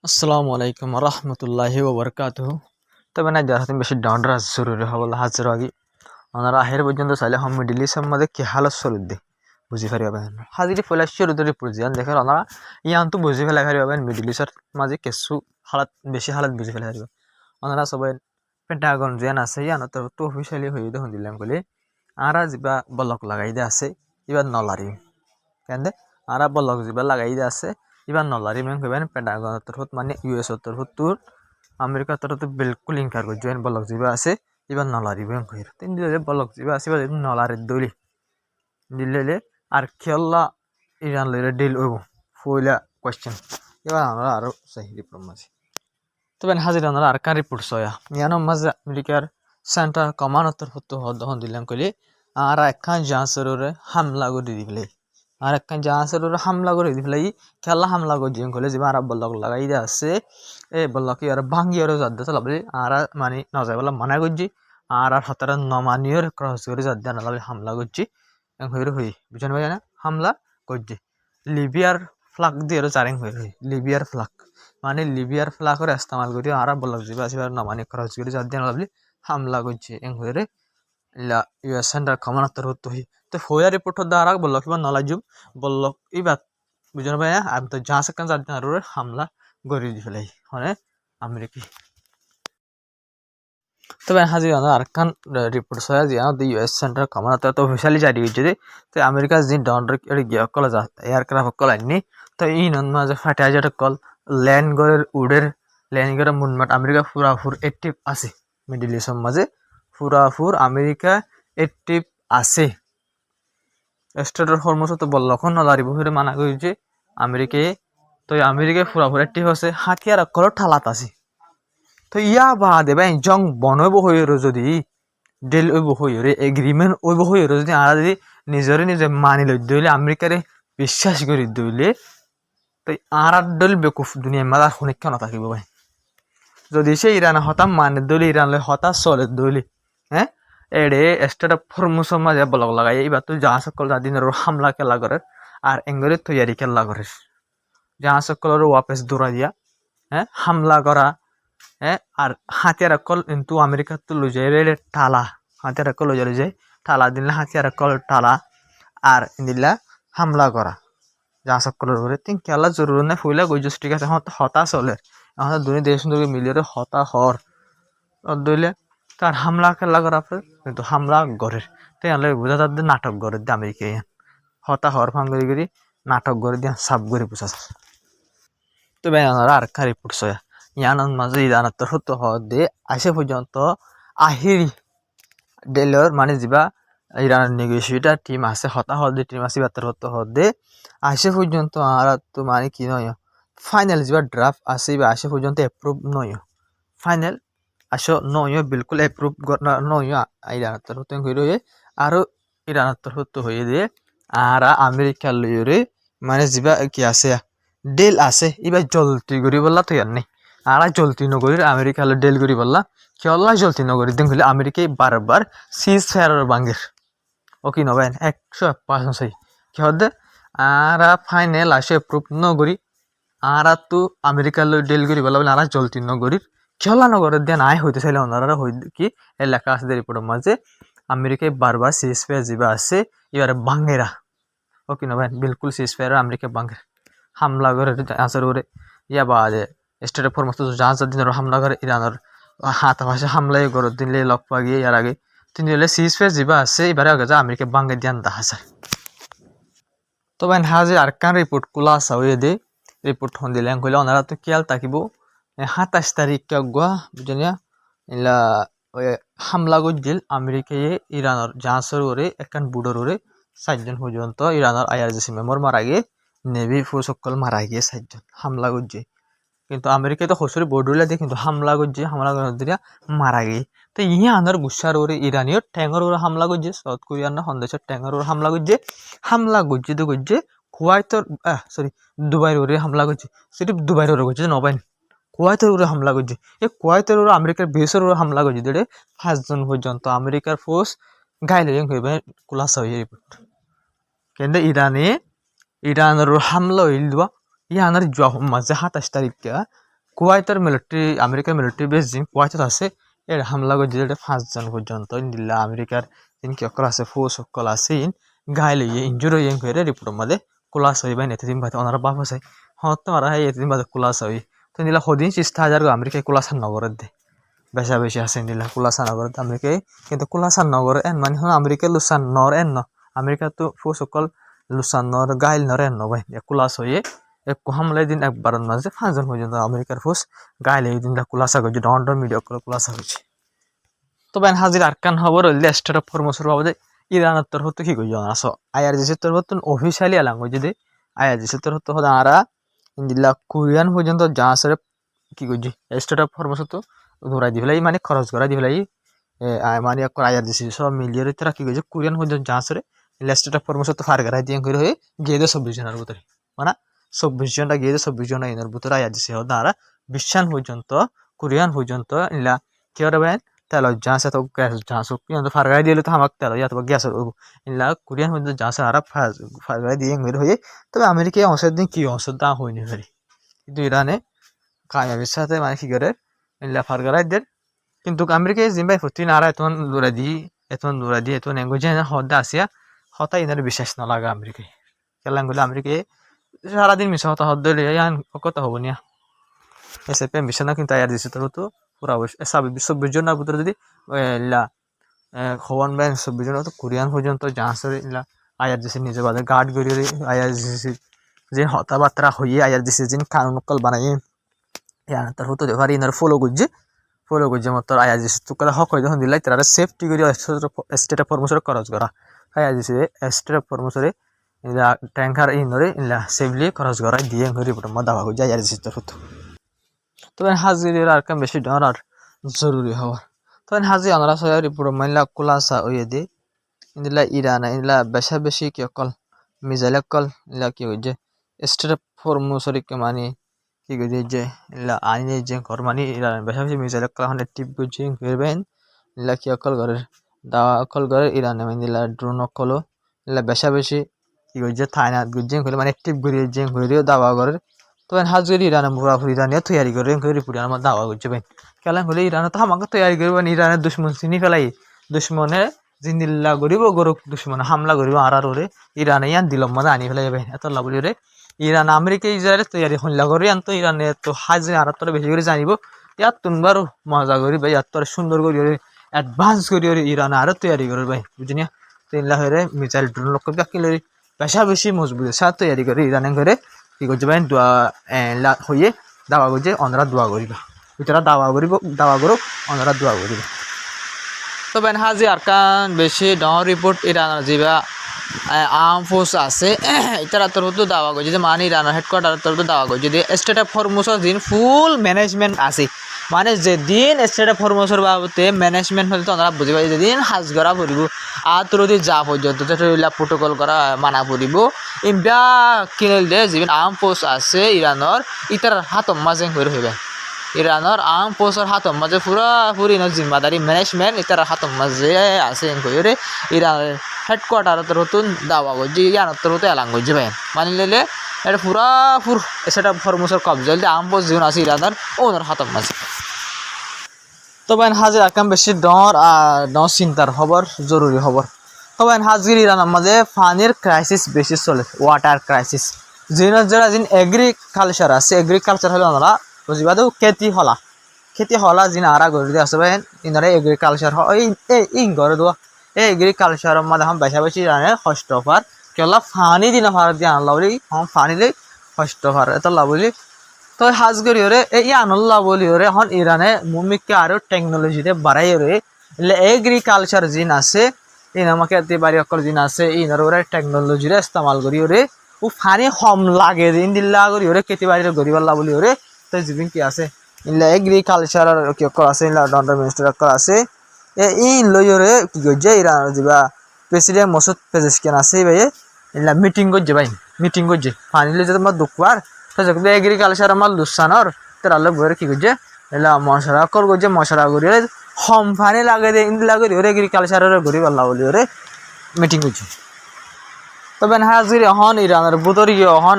আসসালামু আলাইকুম রহমতুল্লাহি ওবরকাতুহু। তবে না যারা বেশি ডাউনরা জরুরি হবল হাজির আগে ওনারা আহের পর্যন্ত চাইলে হম মিডিল ইসের মধ্যে কি হালত চলুদ্দি বুঝি পারিবেন হাজিরি ফেলা শুরুদরি পুজিয়ান দেখে ওনারা ইয়ান তো বুঝি ফেলা পারিবেন মিডিল ইসের মাঝে কিছু হালত বেশি হালত বুঝি ফেলা পারিবেন ওনারা সবাই পেন্টাগন যেন আছে ইয়ান তো অফিসিয়ালি হয়ে দেখুন দিলাম বলে আরা যা বলক লাগাই দে আছে এবার নলারি কেন আরা বলক যা লাগাই দে আছে এবার নলারি মেন কইবেন পেন্টাগন তরফত মানে ইউএস তরফত তোর আমেরিকা তরফত বিলকুল ইনকার করে জয়েন বলক যা আছে এবার নলারি মেন কইর তিন দিলে বলক যা আছে এবার নলারি দলি দিলে আর খেলা ইরান লইরে ডিল হইব ফইলা কোশ্চেন এবার আমরা আরো সাহি রিপোর্ট মাঝে তবে হাজির আমরা আর কার রিপোর্ট সয়া ইয়ানো মাঝে আমেরিকার সেন্টার কমান্ড তরফত হদহন দিলাম কইলে আর একখান জাহাজের হামলা করে দিবলে আর একখান জাহাজের হামলা করে দিবলাই খেলা হামলা করে জিং কইলে যে আর বলক লাগাই দে আছে এ বলক আর ভাঙ্গি আর যাদ্দা চালাবলে আর মানে নজাই বলা মানা করছি আর হাতারা নমানিয়র ক্রস করে যাদ্দা নালাবলে হামলা করছি হইর হই বুঝেন ভাই না হামলা করছি লিবিয়ার ফ্লাগ দিয়ে চারিং হয়ে রই লিবিয়ার ফ্লাগ মানে লিবিয়ার ফ্লাগের ইস্তেমাল করি আর বলক যাবে আসিবার নমানি ক্রস করে যাদ্দা নালাবলে হামলা করছি হইরে ইউএস সেন্টার কমান্ড তরফত হই তো ফোয়া রিপোর্ট দ্বারা বললো কিবা নলাজুম বললো ইবাদ বুঝলেন ভাই আমি তো যা সেখান যার হামলা গড়ি দি ফেলাই মানে আমেরিকি তবে হাজি আর কান রিপোর্ট সয়া যে ইউএস সেন্টার কমান্ড তো অফিসিয়ালি জারি হয়েছে তো আমেরিকা যে ডন্ডর গিয়া কল যা এয়ারক্রাফট কল আইনি তো ই নন মাঝে ফাটা যেটা কল ল্যান্ড গড়ের উডের ল্যান্ড গড়ের মুনমাট আমেরিকা পুরাপুর অ্যাক্টিভ আছে মিডিল ইস্টের মাঝে পুরাপুর আমেরিকা অ্যাক্টিভ আছে স্টেটের হরমোস তো বললখন নলারি বহিরে মানা করেছে আমেরিকায় তো আমেরিকায় পুরাপুর অ্যাক্টিভ আছে হাতিয়ার অকল ঠালাত আছে তো ইয়া বাদে ভাই জং বনব হইর যদি ডিল ওইব হইরে এগ্রিমেন্ট ওইব হইরে যদি আর যদি নিজরে নিজে মানি লই দইলে আমেরিকারে বিশ্বাস করি দইলে তো আর ডল বেকুফ দুনিয়া মাদা অনেক কেন থাকিব ভাই যদি সে ইরান হতাম মানে দলি ইরান লই হতা চলে দলি হ্যাঁ এড়ে স্টেট ফরমুসর মাঝে বলক লাগাই এবার তুই জাহাজ সকল দিনের হামলা খেলা করে আর এঙ্গরে তৈয়ারি খেলা করে জাহাজ সকলের ওয়াপেস দৌড়া দিয়া হ্যাঁ হামলা করা হ্যাঁ আর হাতিয়ার কল কিন্তু আমেরিকা তো লই যায় রে টালা হাতিয়ার কল লই যায় টালা দিলে হাতিয়ার কল টালা আর দিলা হামলা করা জাহাজ সকলের উপরে তিন খেলা জরুরি না ফুইলা গইজস ঠিক আছে হতা চলে আমাদের দুই দেশ সুন্দর মিলিয়ে হতা হর দইলে তার হামলা খেলা করা কিন্তু হামলা গড়ের তাই আনলে বোঝা যাচ্ছে নাটক গড়ে দিয়ে আমেরিকা হতা হর ফাঙ্গরি করি নাটক গড়ে দিয়ে সাপ করে বোঝা যায় তো ভাই আমরা আর কা রিপোর্ট সয়া ইয়ানোর মাঝে ইরানত হত হদে আসে পর্যন্ত আহিরি ডেলর মানে যা ইরানের নেগোসিয়েটার টিম আছে হতা হদে টিম আছে বাত্তর হত হদে আসে পর্যন্ত আর তো মানে কি নয় ফাইনাল যা ড্রাফট আছে বা আসে পর্যন্ত এপ্রুভ নয় ফাইনাল আসো নয় বিলকুল এপ্রুভ নয় ইরানের তরফ হয়ে রয়ে আরও ইরানের তরফ হয়ে দিয়ে আর আমেরিকার লইরে মানে যা কি আছে ডেল আছে এবার জলতি করি বললা তো ইয়ার নেই আর জলতি নগরীর আমেরিকা ডেল করি বললা কেলা জলতি নগরীর দিন হলে আমেরিকায় বারবার সিজ ফায়ারের বাঙ্গের ও কি নবেন 100% সহি কি হদে আর ফাইনাল আসে এপ্রুভ নগরী আর তো আমেরিকার ডেল করি বলা বলে আর জলতি নগরীর খেলা নগরের দিয়ে নাই হইতে চাইলে ওনারা হই কি এই লেখা আছে রিপোর্টের মাঝে আমেরিকায় বারবার সিজ ফায়ার যা আছে এবারে বাঙ্গেরা ও কি নবেন বিলকুল সিজ ফায়ার আমেরিকা বাঙ্গের হামলা করে জাহাজের উপরে ইয়া বাদে স্টেটের ফরমস্ত জাহাজের দিনের হামলা করে ইরানের হাত ভাষা হামলাই করে দিলে লক পা গিয়ে ইয়ার আগে তিনি হলে সিজ ফেস যা আছে এবারে আগে যা আমেরিকা বাঙ্গে দিয়ান হাজার তো বাইন হাজে আর কান রিপোর্ট কুলা আসা হয়ে দে রিপোর্ট হন দিলে কইলে ওনারা তো খেয়াল থাকিব 27 তারিখ গুয়া বুঝলিয়া এলা ওই হামলা করছিল আমেরিকায় ইরানের জাহাজের উপরে একখান বুডোর উপরে 7 জন পর্যন্ত ইরানের আইআরজিসি মেম্বার মারা গিয়ে নেভি ফোর্স সকল মারা গিয়ে 7 জন হামলা করছে কিন্তু আমেরিকায় তো হসরি বোর্ডুলা দিয়ে কিন্তু হামলা করছে হামলা করে মারা গিয়ে তো ইয়ে আনার গুসার ওরে ইরানীয় ট্যাঙ্গর ওরে হামলা করছে সাউথ কোরিয়ার না সন্দেশের ট্যাঙ্গর ওরে হামলা করছে তো করছে কুয়াইতর সরি দুবাইয়ের ওরে হামলা করছে সিরিফ দুবাইয়ের ওরে করছে নবাইন কুয়াইতের ওরে হামলা করছে এই কুয়াইতের ওরে আমেরিকার বেসের ওরে হামলা করছে দেড়ে 5 জন পর্যন্ত আমেরিকার ফোর্স গাইলে হইবে কুলাসা হয়ে রিপোর্ট কিন্তু ইরানের হামলা হইল ইরানের মাঝে 27 তারিখ কুয়াইতের মিলিটারি আমেরিকার মিলিটারি বেস যিন কুয়াইতত আছে এর হামলা করে দিলে 5 জন পর্যন্ত ইন্দিল্লা আমেরিকার যিন কি অকল আছে ফোর্স অকল আছে ইন গায়ে লইয়ে ইঞ্জুরি হয়ে করে রিপোর্টের মধ্যে কুলাস হই বাই নেতে দিন বাদে ওনারা বাপ আছে হত মারা হয় এতে দিন বাদে কুলাস হই তো ইন্দিল্লা হদিন 60,000 আমেরিকায় কুলাসান নগরের দে বেশা বেশি আছে ইন্দিল্লা কুলাসান নগরের আমেরিকায় কিন্তু কুলাসান নগর এন মানে হন আমেরিকা লুসান নর এন ন আমেরিকা তো ফোর্স অকল লুসান নর গাইল নর এন ন ভাই কুলাস হয়ে এক হামলায় দিন একবার মাঝে 5 জন পর্যন্ত আমেরিকার ফোর্স গাইলে এই দিনটা কুলাসা করছে ডন মিডিয়া করে কুলাসা করছে তবে হাজির আরকান খবর হইলে স্টেট অফ ফরমোসর বাবদে ইরানের তরফ তো কি কইজ আসো আইআরজিসির তরফ তো অফিসিয়ালি আলাং কইছে দে আইআরজিসির তরফ তো আরা ইন্দিল্লা কোরিয়ান পর্যন্ত জাহাজের কি কইছে স্টেট অফ ফরমোসর তো ধরাই দি ফেলাই মানে খরচ করাই দি ফেলাই মানে আইআরজিসি সব মিলিয়ে তারা কি কইছে কোরিয়ান পর্যন্ত জাহাজের স্টেট অফ ফরমোসর তো ফার করাই দিয়ে করে হয়ে গিয়ে 24 জনের ভিতরে মানে 24 জনটা গিয়ে 24 জন এনের ভিতরে আইআরজিসি দ্বারা বিশ্বান পর্যন্ত কোরিয়ান পর্যন্ত ইলা কি হবে তেল জাহাজ তো গ্যাস জাহাজ কিন্তু ফারগাই দিলে তো আমাকে তেল ইয়া তো গ্যাস ইলা কোরিয়ান পর্যন্ত জাহাজ আর ফারগাই দিয়ে বের হয়ে তবে আমেরিকায় অংশের দিন কি অংশের দাম হয়নি ফেরি কিন্তু ইরানে কায়াবের সাথে মানে কি করে ইলা ফারগাই দের কিন্তু আমেরিকায় জিম্বাই ফুটি না এত দূরে দি এত ল্যাঙ্গুয়েজ হদ্দা আসিয়া হতা ইনার বিশ্বাস না লাগা আমেরিকায় কেলাম গুলো আমেরিকায় সারাদিন মিশা হতা হদ্দ কত হবো নিয়া এসে প্রেম বিষয় না কিন্তু আইআরজিসি তো তো পুরা 24 জনের ভিতরে যদি ইলা খবর বেন 24 জন তো কোরিয়ান পর্যন্ত জাহাজের ইলা আইআরজিসি নিজে বাদে গার্ড করিয়ে আইআরজিসি যে হতাবার্তা হইয়ে আইআরজিসি যিনি কানুন কল বানাই তার হতো দেখার ইনার ফলো করছে মত আইআরজিসি তো কথা হক হয়ে যখন দিলাই তারা সেফটি করি স্টেট অফ ফরমোসর খরচ করা আইআরজিসি স্টেট অফ ফরমোসরে ইলা ট্যাঙ্কার ইনরে ইলা সেফলি খরচ করা দিয়ে রিপোর্ট মত দাওয়া করছে আইআরজিসি তো হতো তবে হাজির আর কাম বেশি ডরার জরুরি হওয়া তবে হাজি আমরা সবাই রিপোর্ট মাইলা কুলাসা ওয়ে দে ইন্দিলা ইরান ইলা বেশা বেশি কি অকল মিজাইল অকল ইলা কি হইছে স্টেট ফরমোসরি কে মানে কি কইছে যে ইলা আইনে যে ঘর মানে ইরান বেশা বেশি মিজাইল অকল হনে টিপ গুজি করবেন ইলা কি অকল ঘরের দাওয়া অকল ঘরের ইরান ইন্দিলা ড্রোন অকল ইলা বেশা বেশি কি কইছে থাইনা গুজি করে মানে টিপ গুড়িয়ে যে ঘুরিয়ে দাওয়া ঘরের তো হাজগরি ইরান পুরাপুরি ইরানিয়া তৈরি করে রিপোর্ট আমার দাওয়া করছে ভাই কেলাম হলে ইরান তো আমাকে তৈরি করবে ইরানের দুশ্মন চিনি ফেলাই দুশ্মনে জিন্দিল্লা করিব গরু দুশ্মন হামলা করিব আর ওরে ইরানে ইয়ান দিলম মানে আনি ফেলাই যাবে এত লাভলি রে ইরান আমেরিকা ইসরায়েল তৈরি হল্লা করে আন তো ইরানে তো হাজরে আর তোর বেশি করে জানিব ইয়াত তুনবার মজা করি ভাই ইয়াত তোর সুন্দর করি অ্যাডভান্স করি ইরান আরো তৈরি করে ভাই বুঝিনি তো ইল্লা হয়ে মিসাইল ড্রোন লক্ষ্য কিলে বেশা বেশি মজবুত সাথ তৈরি করে ইরানে করে কি করছে ভাই দোয়া হইয়ে দাওয়া করছে অনরা দোয়া করিবা ভিতরা দাওয়া করিব দাওয়া করুক অনরা দোয়া করিব তো বেন হাজি আরকান বেশি ডাউন রিপোর্ট ইরান জিবা আর্ম ফোর্স আছে ইতারা তরফ তো দাওয়া করছে যে মানে ইরানের হেডকোয়ার্টার তরফ তো দাওয়া করছে যে স্টেট অফ ফরমোসর দিন ফুল ম্যানেজমেন্ট আছে মানে যেদিন স্টেট অফ ফরমোসর বাবদে ম্যানেজমেন্ট হলে তো আমরা বুঝি পাই যেদিন হাজ করা পড়ব আর তোর যদি যা পর্যন্ত প্রোটোকল করা মানা পড়ব ইমবা কিনেল দে যেদিন আর্ম ফোর্স আছে ইরানের ইতার হাত মাঝে হয়ে রইবে ইরানের আর্ম ফোর্সের হাত মাঝে পুরাপুরি জিম্মাদারি ম্যানেজমেন্ট ইতার হাত মাঝে আছে করে ইরানের হেডকোয়ার্টার নতুন দাওয়া করছে ইয়ানোর তরফতে এলাং করছে ভাই মানি নিলে এটা পুরাপুর সেটা ফরমোসর কবজা আর্ম ফোর্স জীবন আছে ইরানের ওনার হাত মাঝে তো ভাই হাজির আকাম বেশি ডর আর ডর চিন্তার খবর জরুরি খবর তো ভাই হাজির ইরানের মাঝে পানির ক্রাইসিস বেশি চলে ওয়াটার ক্রাইসিস যারা যিনি এগ্রিকালচার আছে এগ্রিকালচার হলে ওনারা বুঝিবা তো খেতি হলা যিনি আরা গড়ি দিয়ে আছে ভাই ইনারা এগ্রিকালচার এই গড়ে দেওয়া এই এগ্রিকালচার মাঝে हम বেশা বেশি জানে কষ্ট পার কেলা পানি দিনা ফার দিয়ে আনলা বলি পানি লে কষ্ট পার এত লাভলি তো হাজ করি ওরে এই আনল্লা বলি ওরে এখন ইরানে মুমিককে আরো টেকনোলজিতে বাড়াই ওরে এগ্রিকালচার যিন আছে ইন আমাকে এতে বাড়ি অকল যিন আছে ইনার ওরে টেকনোলজিরে ইস্তেমাল করি ওরে ও পানি কম লাগে দিন দিল্লা করি ওরে খেতে বাড়ির গরিবাল্লা বলি ওরে তো জীবন কি আছে ইনলা এগ্রিকালচার কি অকল আছে ইনলা ডন্ডার মিনিস্টার অকল আছে ইন লইরে কি করছে ইরান যা প্রেসিডেন্ট মসুদ পেজেশকিয়ান আছে ভাই ইলা মিটিং করছে ভাই মিটিং করছে পানি লই যে তোমার দুঃখবার তো যখন এগ্রিকালচার আমার লুসানোর তার আলো বইরে কি করছে ইলা মশারা করছে মশারা করি হম পানি লাগে দে ইন লাগে ওরে এগ্রিকালচারের গরিব আল্লাহ বলি ওরে মিটিং করছে তবে হাজির হন ইরানের বুতরি হন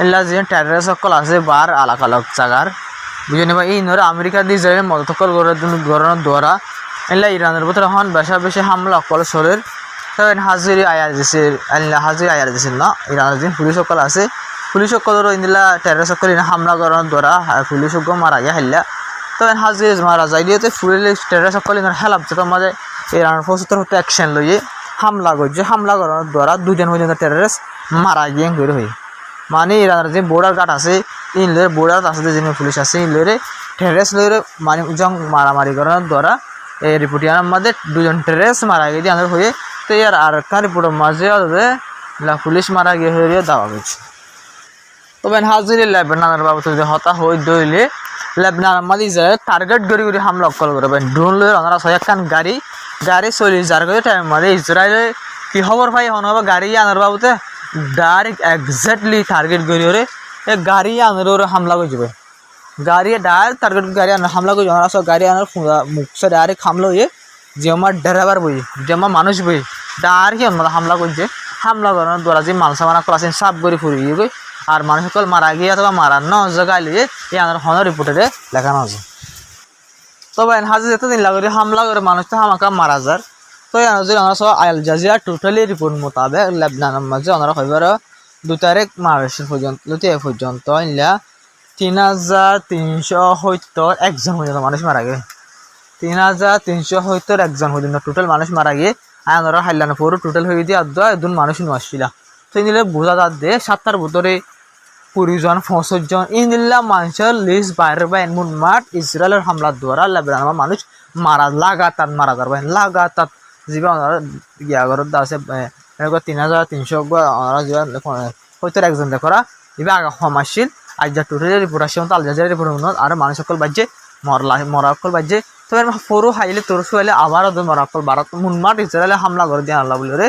ইলা যে টেররিস্ট সকল আছে বার আলাক আলাক জায়গার বুঝে নেবা এই নরে আমেরিকা দিয়ে ইসরায়েলের মদতকল গড়ানোর দ্বারা এলা ইরানের ভিতরে হন বেশা বেশি হামলা কল শরীর তখন হাজিরি আয়ার দিছে হাজিরি আয়ার দিছিল না ইরানের দিন পুলিশ সকল আছে পুলিশ সকলেরও ইন্দিলা টেরর সকল হামলা করানোর দ্বারা পুলিশ মারা গিয়ে হাইলা তখন হাজিরি মারা যায় দিয়ে পুলিশ টেরর সকল হেলাপ যেত মাঝে ইরানের 75 হতে অ্যাকশন লইয়ে হামলা করছে হামলা করানোর দ্বারা দুজন পর্যন্ত টেররিস্ট মারা গিয়ে বের হয়ে মানে ইরানের যে বর্ডার গার্ড আছে ইনলের বর্ডার আছে যে পুলিশ আছে ইনলের টেররিস্ট লইরে মানে জং মারামারি করানোর দ্বারা এই রিপোর্টিয়ার মধ্যে দুজন টেররিস্ট মারা গিয়ে আমাদের হয়ে তো ইয়ার আর একটা রিপোর্টের মাঝে পুলিশ মারা গিয়ে হয়ে দাওয়া গেছে তবে হাজির লেবাননের বাবদ যদি হতা হয়ে দইলে লেবাননের মাঝে ইসরায়েল টার্গেট করে হামলা করবেন ড্রোন লয়ে ওনারা 6 গাড়ি 40 যার করে টাইম মাঝে ইসরায়েলে কি খবর পাই হন হবে গাড়ি আনার বাবুতে ডাইরেক্ট এক্স্যাক্টলি টার্গেট করে এই গাড়ি আনার হামলা করে যাবে গাড়ি ডাইরেক্ট টার্গেট গাড়ি আনার হামলা করে ওনারা সব গাড়ি আনার মুখে ডাইরেক্ট হামলা হয়ে যে আমার ড্রাইভার বই যে আমার মানুষ বই ডাইরেক্ট ওনারা হামলা করছে হামলা করানোর দ্বারা যে মাল সামানা করাছেন সাপ করে ফুরিয়ে গই আর মানুষ সকল মারা গিয়ে অথবা মারার ন জায়গায় লিয়ে এই আনার হন রিপোর্টে লেখানো আছে তবে হাজির এতদিন লাগে হামলা করে মানুষ তো হামাকা মারা যার তো যদি আমরা সব আল জাজিরা টোটালি রিপোর্ট মোতাবেক লেবাননের মাঝে ওনারা হইবার 2 তারিখ মার্চ পর্যন্ত ইনলা 3370 একজন পর্যন্ত মানুষ মারা গিয়ে 3370 একজন পর্যন্ত টোটাল মানুষ মারা গিয়ে ওনারা হাইলানো পুরো টোটাল হয়ে দিয়ে দুজন মানুষ নষ্ট তো নিলে বোঝা যাচ্ছে 7টার ভিতরে 20 জন 65 জন ইনলা মানুষের লিস্ট বাইরে বা এমন মাঠ ইসরায়েলের হামলার দ্বারা লেবাননের মানুষ লাগাতার মারা যাবেন লাগাতার জীবন ইয়া ঘরত আছে 3300 ওনারা জীবন 70 একজন দেখরা এবার আগে সমাজশীল আজ যা টোটাল রিপোর্ট আসছে আল জাজিরা রিপোর্ট আর মানুষ সকল বাজছে মরা সকল বাজছে তবে পুরো হাইলে তোর শুয়ালে আবারও মরা সকল বারাত মুনমাট ইসরায়েলে হামলা করে দিয়ে আল্লাহ বলে রে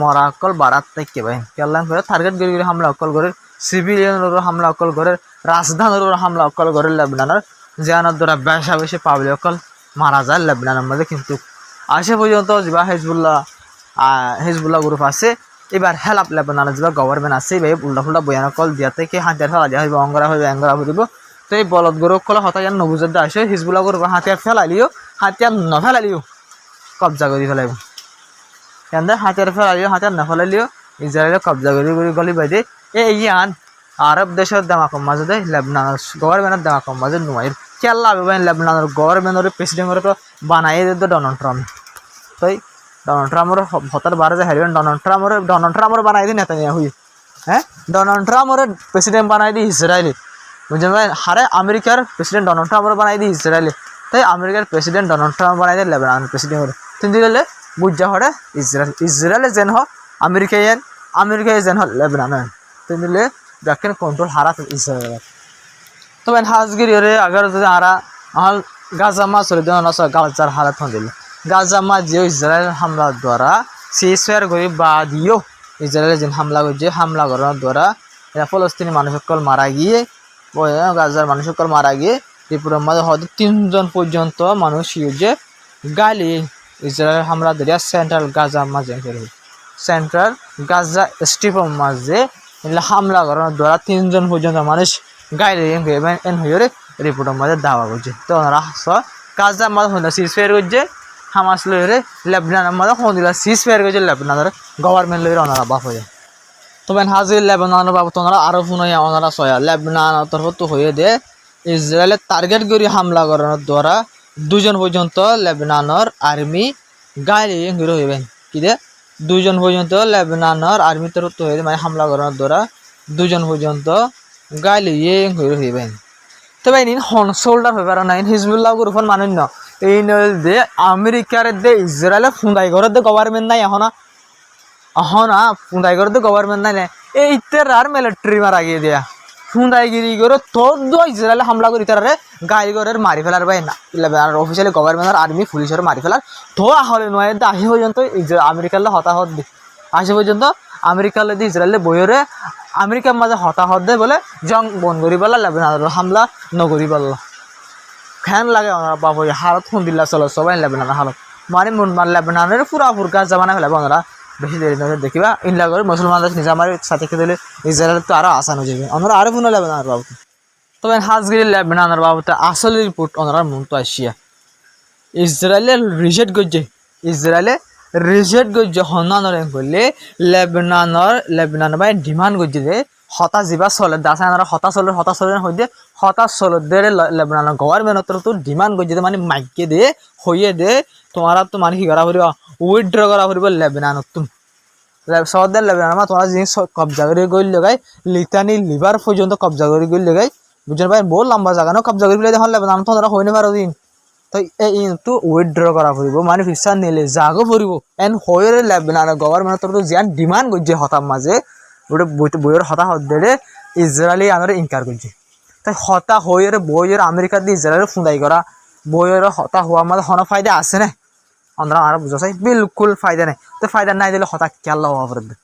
মরা সকল বারাত থেকে ভাই কেল্লান করে টার্গেট করে হামলা সকল করে সিভিলিয়ানের হামলা সকল করে রাজধানীর হামলা সকল করে লেবাননের জানার দ্বারা বেশা বেশি পাবলিক সকল মারা যায় লেবাননের মধ্যে কিন্তু আসে পর্যন্ত যা হিজবুল্লাহ গ্রুপ আছে এবার হেলাপ লেবাননের যা গভর্নমেন্ট আছে এবার উল্টা ফুল্টা বয়ান কল দিয়া থেকে হাতিয়ার ফেলা দিয়া হইব অঙ্গরা হইব তো এই বলদ গ্রুপ কল হতায়ান নবুজত আসে হিজবুল্লাহ গ্রুপ হাতিয়ার ফেলালিও হাতিয়ার নফেলালিও কবজা করে ফেলাইব কেন হাতিয়ার ফেলালিও হাতিয়ার নফেলালিও ইসরায়েলে কবজা করে গলি বাইদে ইয়ান আরব দেশের দামাকম মাঝে দেয় লেবাননের গভর্নমেন্টের দামাকম মাঝে নুমাইর কেল্লা হবে লেবাননের গভর্নমেন্টের প্রেসিডেন্ট তো বানাই দিত ডোনাল্ড ট্রাম্প তাই ডোনাল্ড ট্রাম্পের হতার বারে যে হারিবেন ডোনাল্ড ট্রাম্পের বানাই দিই নেতা নিয়ে হুই হ্যাঁ ডোনাল্ড ট্রাম্পের প্রেসিডেন্ট বানাই দিই ইসরায়েলি বুঝলেন ভাই হারে আমেরিকার প্রেসিডেন্ট ডোনাল্ড ট্রাম্পের বানাই দিই ইসরায়েলি তাই আমেরিকার প্রেসিডেন্ট ডোনাল্ড ট্রাম্প বানাই দিয়ে লেবাননের প্রেসিডেন্ট কিন্তু গেলে বুঝা হরে ইসরায়েলে যেন হ আমেরিকায় যেন হ লেবানন কিন্তু ব্যাকেন কন্ট্রোল হারা ইসরায়েল তবে হাজগিরি আগার যদি আরা আল গাজা মা চলে দেওয়া গাজার হালাত হন দিল গাজা মা যে ইসরায়েল হামলার দ্বারা সিজফায়ার করে বা দিও ইসরায়েলের যে হামলা করছে হামলা করার দ্বারা ফলস্তিনি মানুষ সকল মারা গিয়ে গাজার মানুষ সকল মারা গিয়ে ত্রিপুরার মাঝে হয়তো 3 জন পর্যন্ত মানুষ যে গালি ইসরায়েলের হামলা দিয়া সেন্ট্রাল গাজা মাঝে সেন্ট্রাল গাজা স্ট্রিপের মাঝে হামলা করানোর দ্বারা 3 জন পর্যন্ত মানুষ গাইলে এন হয়ে রিপোর্টের মাঝে দাওয়া করছে তো ওনারা গাজার মাঝে হইল সিজফায়ার করছে হামাস লইরে লেবাননের মাঝে হইল সিজফায়ার করছে লেবাননের গভর্নমেন্ট লইরে ওনারা বাপ হয়ে তবে হাজির লেবাননের বাবদ ওনারা আরো ফুনাইয়া ওনারা সয়া লেবাননের তরফ তো হয়ে দে ইসরায়েলের টার্গেট করে হামলা করানোর দ্বারা 2 জন পর্যন্ত লেবাননের আর্মি গাইলে হয়ে হইবেন কি দে 2 জন পর্যন্ত লেবাননের আর্মি তরফ তো হয়ে মানে হামলা করানোর দ্বারা 2 জন পর্যন্ত গাইলে হয়ে হইবেন তবে এই হন সোল্ডার হইবার না হিজবুল্লাহ গ্রুপের মানুষ ন এই দে আমেরিকার দে ইসরায়েলে ফুন্দাই ঘরের দে গভর্নমেন্ট নাই এখন ফুন্দাই ঘরের দে গভর্নমেন্ট নাই এই আর মিলিটারি মারা গিয়ে দেয়া ফুন্দাইগিরি করে তোর ইসরায়েলে হামলা করি তারে গাড়ি ঘরের মারি ফেলার ভাই না অফিসিয়ালি গভর্নমেন্টের আর্মি পুলিশের মারি ফেলার তো হলে নয় আসি পর্যন্ত আমেরিকার হতাহত দি আসি পর্যন্ত আমেরিকার দি ইসরায়েলে বইরে আমেরিকার মাঝে হতাহত দেয় বলে জং বন করি পেলা লেবাননের হামলা নগরী পেলা ফ্যান লাগে ওনারা বাবু হালত ফোন দিল্লা চলো সবাই লেবাননের হালত মানে লেবাননের পুরাপুর গাছ জামানা ফেলাবে ওনারা বেশি দেরি নজর দেখিবা ইনলা করে মুসলমানদের নিজে আমার সাথে দিলে ইসরায়েলের তো আরো আসান হয়ে যাবে ওনারা আরো ফোন লেবাননের বাবু তবে হাজগিরি লেবাননের বাবদে আসল রিপোর্ট ওনারা মতো আসিয়া ইসরায়েলে রিজেক্ট করছে হনানরে করলে লেবানন বাই ডিমান্ড করছে যে হতা যা চলে দাসা হতা চলের হইতে হতাশ চলদের লেবানন গভর্নমেন্টর তো ডিমান্ড করছে মানে মাইকে দিয়ে হইয়ে দে তোমারা তো মানে কি করা ফুরিব উইথড্র করা ফুরিব লেবাননত তুমি সৌদের লেবানন তোমার জিনিস কবজা করে গই লগাই লিটানি লিভার পর্যন্ত কবজা করে গই লগাই বুঝলেন ভাই বহু লম্বা জায়গা না কবজা করে পেলে দেখুন লেবানন তোমরা হইনি পারো দিন তো এইটো উইথড্র করা ফুৰিব মানে ফিচাৰ নিলে জাগো ফুৰিব এন হয়ে লেবানন গভর্নমেন্টৰ তো জিয়ান ডিমান্ড করছে হতার মাঝে ওটা বইয়ের হতা হদ্দে ইসরায়েলি আনারে ইনকার করছে তাই হতা হয়ে বইয়ের আমেরিকা দিয়ে ইসরায়েল ফুঁদাই করা বইয়ের হতা হওয়ার মাঝে কোনো ফায়দা আছে না আমরা আর বুঝা চাই বিলকুল ফায়দা নেই তো ফায়দা নাই দিলে হতা কেলা হওয়া পড়বে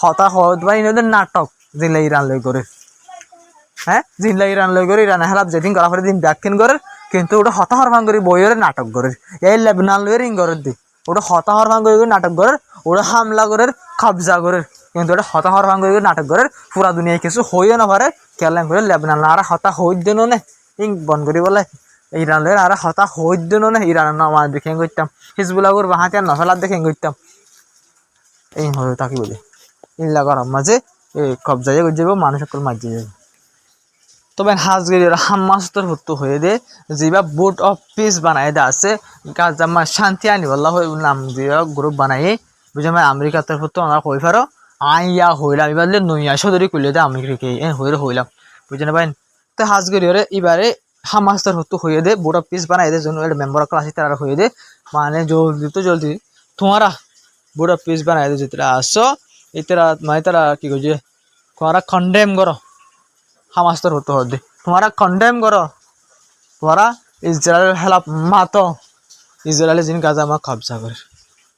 হতা হওয়া পাই নাটক জিল্লা ইরান লই করে হ্যাঁ জিল্লা ইরান লই করে ইরান হেলাপ যেদিন করা পরে দিন ব্যাখ্যান করে কিন্তু ওটা হতাহর ভাঙ করি বইয়ের নাটক করে এই লেবানন লইয়ের রিং করে দি ওটা হতাহর ভাঙ করে নাটক করে ওটা হামলা করে কবজা করে কিন্তু ওটা হতাহর ভাঙ করে নাটক করে পুরা দুনিয়ায় কিছু হইও না পারে কেলাম করে লেবানন আর হতা হই দেন না ইং বন করি বলে ইরান লইয়ের আর হতা হই দেন না ইরান নামা দেখে করতাম হিজবুল্লাহ করে বাহাতে আর নফলার দেখে করতাম এই হয়ে তাকে বলি ইল্লা গরম মাঝে কবজা করে যাবো মানুষ সকল মাঝে যাবে তবে হাজগিরির হামাস্তর হতো হয়ে দে যেবা বোর্ড অফ পিস বানাই দে আছে গাজামা শান্তি আনি বললা হয়ে নাম দিয়ে গ্রুপ বানাই বুঝে আমি আমেরিকার তরফ তো আমরা হয়ে ফারো আইয়া হইলাম এবার নইয়া সদরি করলে দে আমেরিকাকে হইলাম বুঝে না ভাই তো হাজগিরির এবারে হামাস্তর হতো হয়ে দে বোর্ড অফ পিস বানাই দে জন্য মেম্বার ক্লাস তারা হয়ে দে মানে জলদি তোমারা বোর্ড অফ পিস বানাই দে যেটা আসো এটারা মানে তারা কি করছে তোমারা কন্ডেম করো হামাস্তর হতে হবে তোমারা কন্ডেম করো তোমরা ইসরায়েল হেলাপ মাতো ইসরায়েলের জিন গাজা মা কবজা করে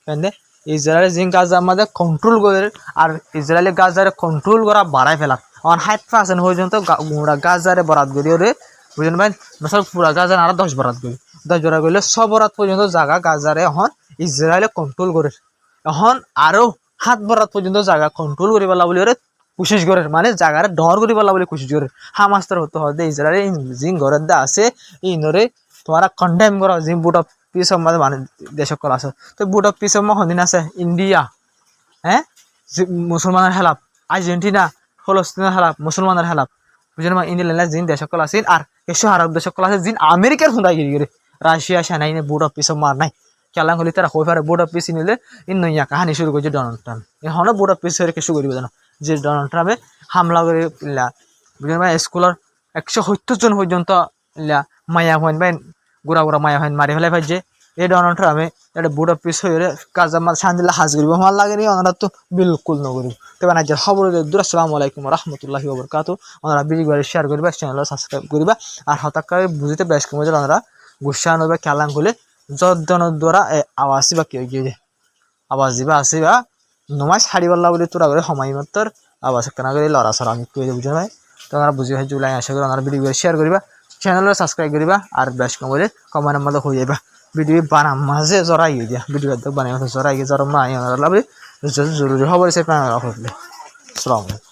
কেন ইসরায়েলের জিন গাজা আমাদের কন্ট্রোল করে আর ইসরায়েলের গাজারে কন্ট্রোল করা বাড়াই ফেলা অন 60% পর্যন্ত গাজারে বরাদ করি ওরে বুঝলেন ভাই মশাল পুরা গাজার আর 10 বরাদ করি 10 বরাদ করলে 100 বরাদ পর্যন্ত জায়গা গাজারে এখন ইসরায়েলে কন্ট্রোল করে এখন আরো 7 বরাদ পর্যন্ত জায়গা কন্ট্রোল করি বলা বলি ওরে কোশিশ করে মানে জায়গার ডর করি বলা বলে কোশিশ করে হামাস্তর হতে হবে ইসরায়েল জিন ঘরের দা আছে ইনরে তোমরা কন্ডেম করো জিন বুট অফ পিস অফ মানে দেশ সকল আছে তো বুট অফ পিস অফ হদিন আছে ইন্ডিয়া হ্যাঁ মুসলমানের হেলাপ আর্জেন্টিনা ফলস্তিনের হেলাপ মুসলমানের হেলাপ বুঝলেন মা ইন্ডিয়া জিন দেশ সকল আছে আর এসব আরব দেশ সকল আছে জিন আমেরিকার হুঁদাই গিরি করে রাশিয়া সেনাই বুট অফ পিস অফ মার নাই খেলা হলে তারা হয়ে পারে বুট অফ পিস নিলে ইন নইয়া কাহানি শুরু করছে ডোনাল্ড ট্রাম্প এখনো বুট অফ পিস হয়ে কিছু করবে জানো যে ডোনাল্ড ট্রাম্পে হামলা করে বুঝলেন ভাই স্কুলের 170 জন পর্যন্ত মায়া হইন ভাই গোড়া মায়া হইন মারি ফেলাই ভাই যে এই ডোনাল্ড ট্রাম্পে এটা বুট অফ পিস হয়ে কাজ আমার শান্তিলা হাজ করিব আমার লাগে নি ওনারা তো বিলকুল নকরিব তবে না খবর আসসালামু আলাইকুম রহমতুল্লাহি ওয়া বারাকাতুহু ওনারা ভিডিও শেয়ার করবা চ্যানেল সাবস্ক্রাইব করিবা আর হতাকারে বুঝতে বেশ কমে যে ওনারা গুসা নবে খেলান খুলে যদ্দনের দ্বারা আওয়াজ বা কেউ গিয়ে আওয়াজ দিবা আসিবা নমাজ হারিবাল্লা বলে তোরা করে সময় মাত্র আওয়াজ কেনা করে লড়া সরা আমি কই বুঝে ভাই তোমরা বুঝি ভাই জুলাই আশা করি ওনারা ভিডিও শেয়ার করিবা চ্যানেল সাবস্ক্রাইব করিবা আর বেশ কমলে কমেন্টের মধ্যে হয়ে যাবা ভিডিও বানা মাঝে জরাই দিয়া ভিডিও বানাই জরাই জরম না ওনারা লাভ জরুরি খবর সে আসসালামু আলাইকুম